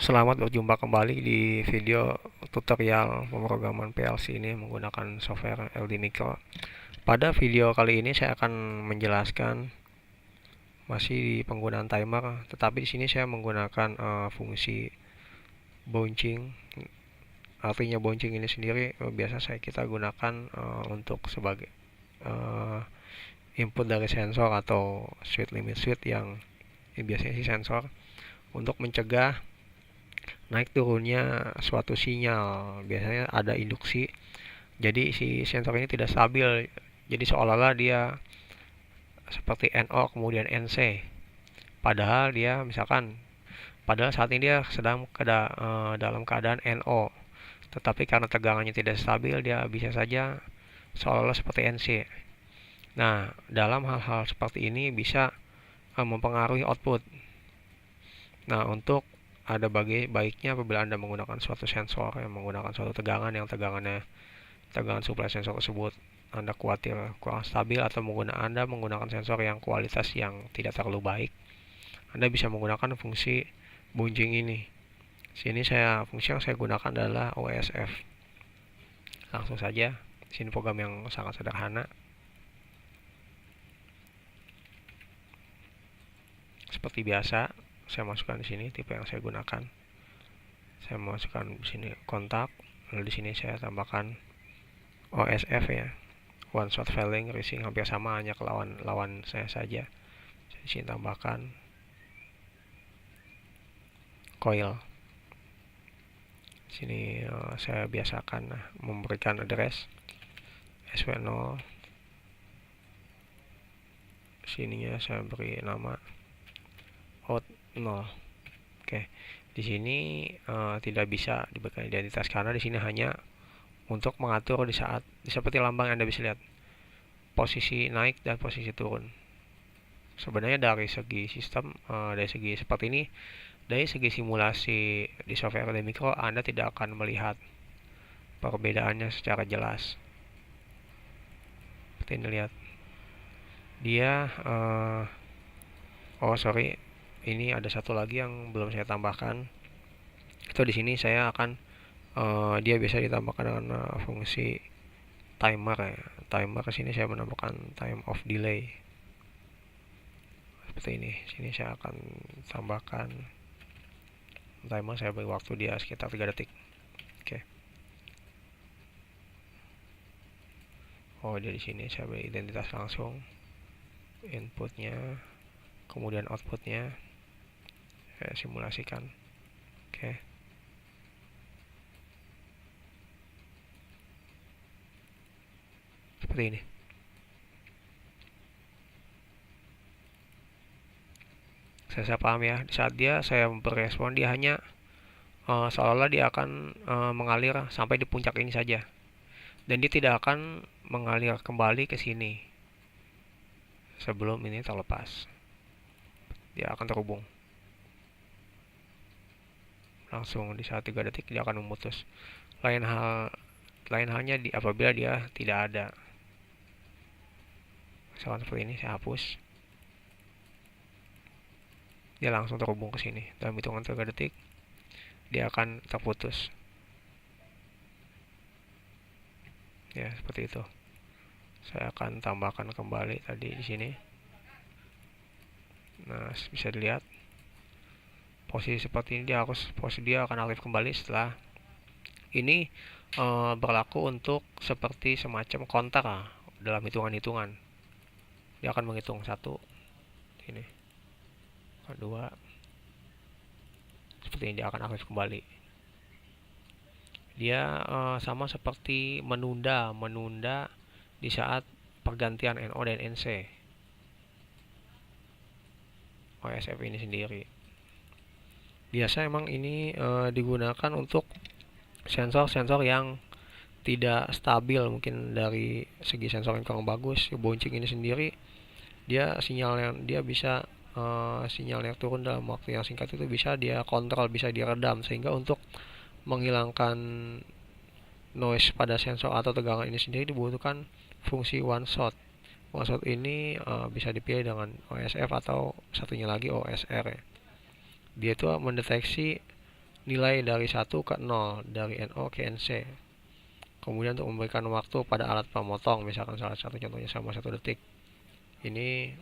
Selamat berjumpa kembali di video tutorial pemrograman PLC ini menggunakan software LD Micro. Pada video kali ini saya akan menjelaskan masih di penggunaan timer, tetapi di sini saya menggunakan fungsi bouncing. Artinya bouncing ini sendiri biasa kita gunakan untuk sebagai input dari sensor atau switch limit switch yang biasanya sih sensor untuk mencegah naik turunnya suatu sinyal. Biasanya ada induksi, jadi si sensor ini tidak stabil, jadi seolah-olah dia seperti NO kemudian NC, padahal saat ini dia sedang dalam keadaan NO, tetapi karena tegangannya tidak stabil dia bisa saja seolah-olah seperti NC. Nah, dalam hal-hal seperti ini bisa mempengaruhi output. Nah, untuk ada baiknya apabila Anda menggunakan suatu sensor yang menggunakan suatu tegangan yang tegangan suplai sensor tersebut Anda khawatir kurang stabil, atau Anda menggunakan sensor yang kualitas yang tidak terlalu baik, Anda bisa menggunakan fungsi bouncing ini. Sini fungsi yang saya gunakan adalah OSF. Langsung saja, sini program yang sangat sederhana. Seperti biasa, saya masukkan di sini tipe yang saya gunakan. Saya masukkan di sini kontak, lalu di sini saya tambahkan OSF ya, one shot failing rising, hampir sama, hanya ke lawan saya saja. Saya di sini tambahkan coil. Sini saya biasakan memberikan address SW0. Sininya saya beri nama out 0. Oke. Di sini tidak bisa diberikan identitas karena di sini hanya untuk mengatur di saat seperti lambang Anda bisa lihat posisi naik dan posisi turun. Sebenarnya dari segi sistem, dari segi seperti ini, dari segi simulasi di software LD Micro, Anda tidak akan melihat perbedaannya secara jelas. Seperti ini, lihat dia ini ada satu lagi yang belum saya tambahkan. Itu di sini saya akan dia bisa ditambahkan dengan fungsi timer ya. Timer ke sini saya menambahkan time of delay. Seperti ini. Sini saya akan tambahkan timer, saya beri waktu dia sekitar 3 detik. Oke. Dia di sini saya beri identitas langsung, inputnya, kemudian outputnya saya simulasikan. Oke. Seperti ini. Saya paham ya, di saat saya berespon, dia hanya seolah-olah dia akan mengalir sampai di puncak ini saja, dan dia tidak akan mengalir kembali ke sini sebelum ini terlepas. Dia akan terhubung langsung di saat 3 detik dia akan memutus. Lain halnya apabila dia tidak ada. Misalkan seperti ini, saya hapus, dia langsung terhubung ke sini. Dalam hitungan 3 detik dia akan terputus. Ya, seperti itu. Saya akan tambahkan kembali tadi di sini. Nah, bisa dilihat posisi seperti ini, posisi dia akan aktif kembali setelah ini. Berlaku untuk seperti semacam kontak dalam hitungan-hitungan. Dia akan menghitung 1, ini 2, seperti ini, dia akan aktif kembali. Dia sama seperti menunda di saat pergantian NO dan NC. OSF ini sendiri biasa emang ini digunakan untuk sensor-sensor yang tidak stabil, mungkin dari segi sensor yang kurang bagus. Bouncing ini sendiri dia bisa sinyal yang turun dalam waktu yang singkat itu bisa dia kontrol, bisa diredam, sehingga untuk menghilangkan noise pada sensor atau tegangan ini sendiri dibutuhkan fungsi one shot. One shot ini bisa dipilih dengan OSF atau satunya lagi OSR ya. Dia itu mendeteksi nilai dari 1 ke 0, dari NO ke NC. Kemudian untuk memberikan waktu pada alat pemotong, misalkan salah satu contohnya sama 1 detik. Ini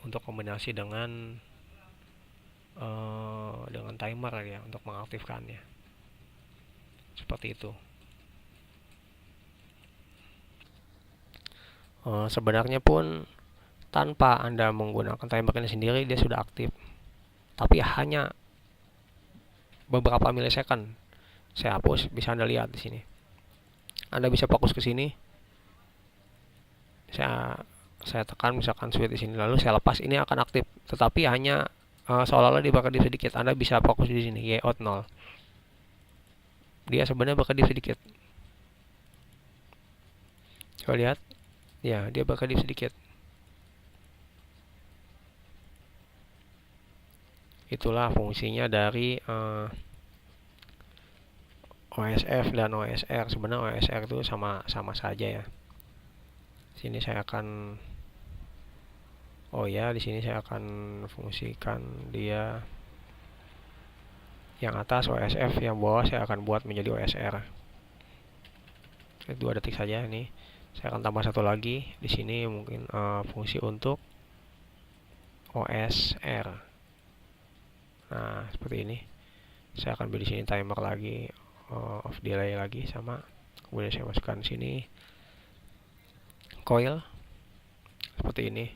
untuk kombinasi dengan timer ya untuk mengaktifkannya. Seperti itu. Sebenarnya pun tanpa Anda menggunakan timer ini sendiri dia sudah aktif. Tapi hanya beberapa milisecond. Saya hapus, bisa Anda lihat di sini. Anda bisa fokus ke sini. Saya tekan misalkan switch di sini, lalu saya lepas, ini akan aktif. Tetapi hanya seolah-olah dia berkedip sedikit. Anda bisa fokus di sini, Y out 0. Dia sebenarnya berkedip sedikit. Coba lihat. Ya, dia berkedip sedikit. Itulah fungsinya dari OSF dan OSR. Sebenarnya OSR itu sama saja ya. Sini saya akan di sini saya akan fungsikan dia yang atas OSF, yang bawah saya akan buat menjadi OSR. 2 detik saja ini. Saya akan tambah satu lagi di sini, mungkin fungsi untuk OSR. Nah, seperti ini. Saya akan beli di sini timer lagi, off delay lagi sama. Kemudian saya masukkan sini coil seperti ini.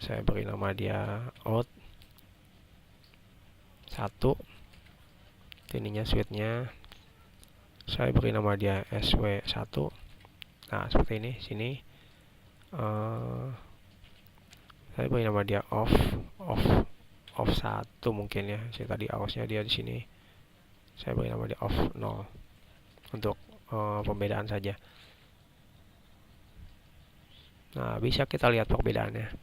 Saya beri nama dia out 1. Ininya switchnya saya beri nama dia SW1. Nah, seperti ini. Sini saya beri nama dia off 1 mungkin ya. Saya tadi ausnya dia di sini. Saya beri nama dia off 0 untuk pembedaan saja. Nah, bisa kita lihat perbedaannya.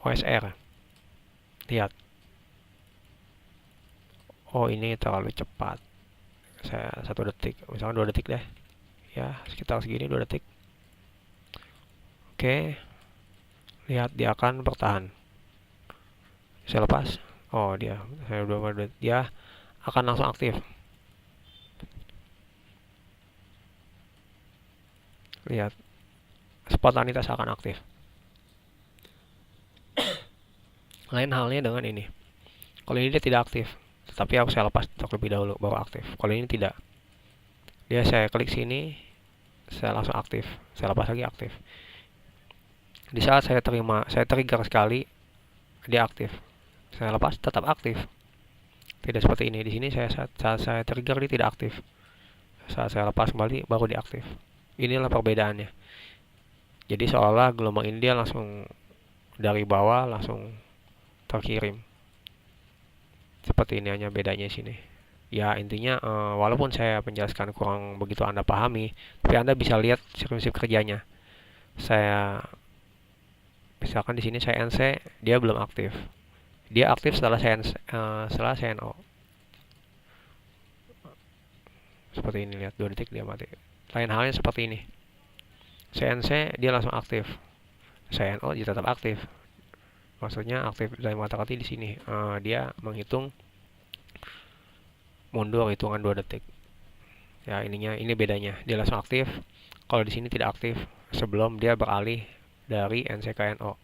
OSR. Lihat. Oh, ini terlalu cepat. Saya 1 detik, misalnya 2 detik deh. Ya, sekitar segini 2 detik. Oke. Lihat, dia akan bertahan. Saya lepas. Oh, dia akan langsung aktif. Lihat. Spontanitas akan aktif. Lain halnya dengan ini. Kalau ini dia tidak aktif, tetapi saya lepas terlebih dahulu baru aktif. Kalau ini tidak. Saya klik sini, saya langsung aktif. Saya lepas lagi aktif. Di saat saya trigger sekali, dia aktif. Saya lepas tetap aktif. Tidak seperti ini. Di sini saat saya trigger dia tidak aktif. Saat saya lepas kembali baru dia aktif. Inilah perbedaannya. Jadi seolah gelombang ini dia langsung dari bawah langsung terkirim. Seperti ini hanya bedanya sini. Ya, intinya walaupun saya menjelaskan kurang begitu Anda pahami, tapi Anda bisa lihat prinsip kerjanya. Saya misalkan di sini saya NC, dia belum aktif. Dia aktif setelah saya NO. Seperti ini, lihat 2 detik dia mati. Lain halnya seperti ini. Saya NC, dia langsung aktif. Saya NO dia tetap aktif. Maksudnya aktif dalam kata-kata di sini. Dia menghitung mundur hitungan 2 detik. Ya, ini bedanya. Dia langsung aktif. Kalau di sini tidak aktif sebelum dia beralih dari NC ke NO.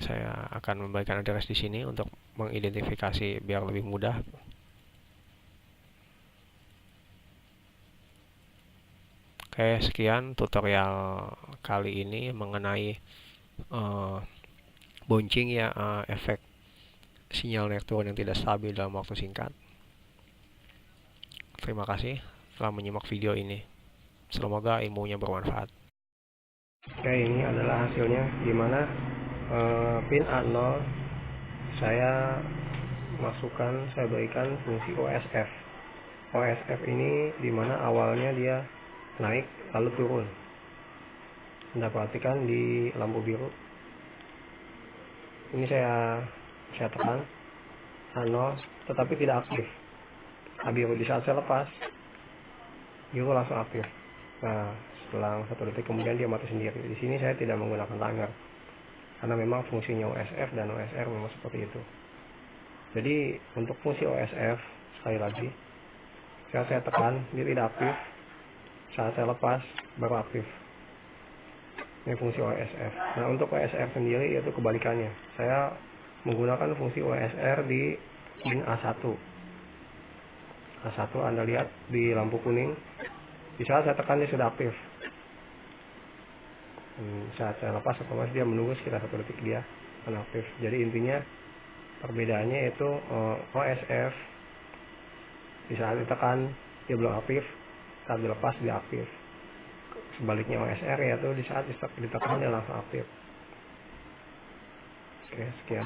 Saya akan memberikan address di sini untuk mengidentifikasi biar lebih mudah. Oke, sekian tutorial kali ini mengenai bouncing ya, efek sinyal network yang tidak stabil dalam waktu singkat. Terima kasih telah menyimak video ini. Semoga ilmunya bermanfaat. Oke, ini adalah hasilnya, dimana pin A0 saya berikan fungsi OSF. OSF ini dimana awalnya dia naik lalu turun. Anda perhatikan di lampu biru. Ini saya tekan A0 tetapi tidak aktif. Biru di saat saya lepas, biru langsung aktif. Nah, setelah 1 detik kemudian dia mati sendiri. Di sini saya tidak menggunakan timer. karena memang fungsinya OSF dan OSR memang seperti itu. Jadi untuk fungsi OSF, sekali lagi saya tekan dia tidak aktif, saat saya lepas baru aktif. Ini fungsi OSF. Nah untuk OSR sendiri yaitu kebalikannya, saya menggunakan fungsi OSR di pin A1. A1 Anda lihat di lampu kuning, di saat saya tekan dia sudah aktif. Saat saya lepas otomatis dia menunggu sekitar 1 detik dia akan aktif. Jadi intinya perbedaannya itu OSF di saat ditekan dia belum aktif, saat dilepas dia aktif. Sebaliknya OSR yaitu di saat ditekan dia langsung aktif. Oke, sekian.